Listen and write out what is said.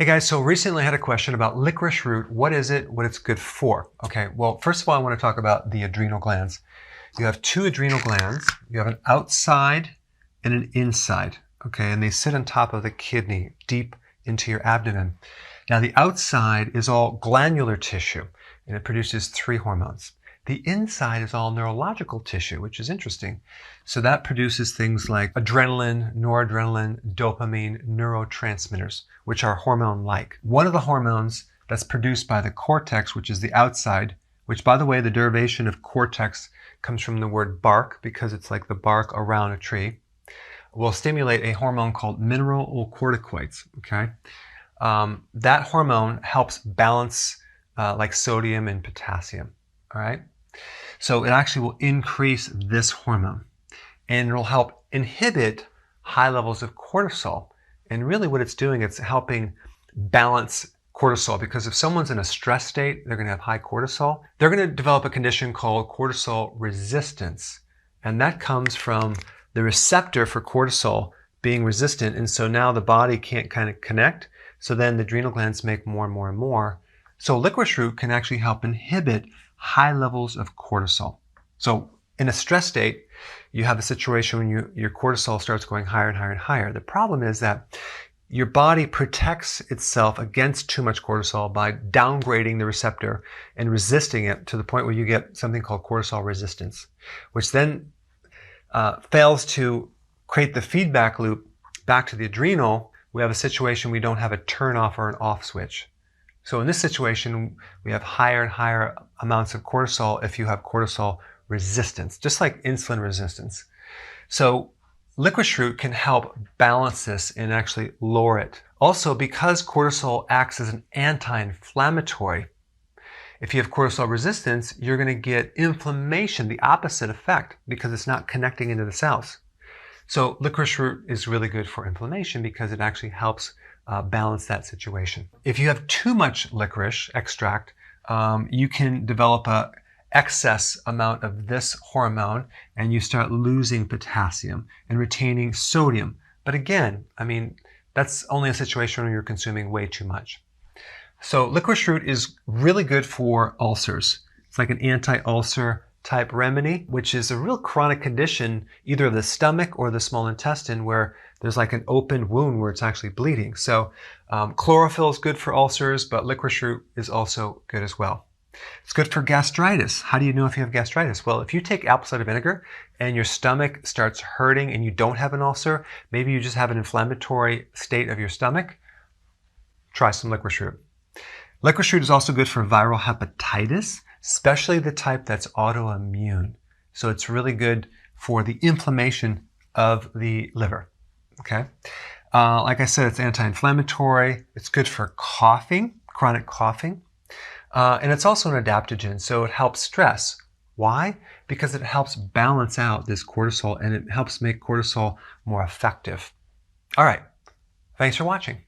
Hey guys, so recently I had a question about licorice root. What is it? What it's good for? Okay, well, first of all, I want to talk about the adrenal glands. You have two adrenal glands. You have an outside and an inside, okay? And they sit on top of the kidney, deep into your abdomen. Now, the outside is all glandular tissue, and it produces 3 hormones. The inside is all neurological tissue, which is interesting. So that produces things like adrenaline, noradrenaline, dopamine, neurotransmitters, which are hormone-like. One of the hormones that's produced by the cortex, which is the outside, which, by the way, the derivation of cortex comes from the word bark because it's like the bark around a tree, will stimulate a hormone called mineralocorticoids, okay? That hormone helps balance like sodium and potassium, all right? So it actually will increase this hormone and it'll help inhibit high levels of cortisol. And really what it's doing, it's helping balance cortisol, because if someone's in a stress state, they're going to have high cortisol. They're going to develop a condition called cortisol resistance. And that comes from the receptor for cortisol being resistant. And so now the body can't kind of connect. So then the adrenal glands make more and more and more. So licorice root can actually help inhibit high levels of cortisol. So in a stress state, you have a situation when your cortisol starts going higher and higher and higher. The problem is that your body protects itself against too much cortisol by downgrading the receptor and resisting it to the point where you get something called cortisol resistance, which then fails to create the feedback loop back to the adrenal. We have a situation we don't have a turn off or an off switch. So in this situation, we have higher and higher amounts of cortisol if you have cortisol resistance, just like insulin resistance. So licorice root can help balance this and actually lower it. Also, because cortisol acts as an anti-inflammatory, if you have cortisol resistance, you're going to get inflammation, the opposite effect, because it's not connecting into the cells. So licorice root is really good for inflammation because it actually helps balance that situation. If you have too much licorice extract, you can develop a excess amount of this hormone and you start losing potassium and retaining sodium. But again, I mean, that's only a situation where you're consuming way too much. So licorice root is really good for ulcers. It's like an anti-ulcer type remedy, which is a real chronic condition, either of the stomach or the small intestine, where there's like an open wound where it's actually bleeding. So chlorophyll is good for ulcers, but licorice root is also good as well. It's good for gastritis. How do you know if you have gastritis? Well, if you take apple cider vinegar and your stomach starts hurting and you don't have an ulcer, maybe you just have an inflammatory state of your stomach, try some licorice root. Licorice root is also good for viral hepatitis, especially the type that's autoimmune. So it's really good for the inflammation of the liver. Okay. Like I said, it's anti-inflammatory. It's good for coughing, chronic coughing. And it's also an adaptogen, so it helps stress. Why? Because it helps balance out this cortisol and it helps make cortisol more effective. All right. Thanks for watching.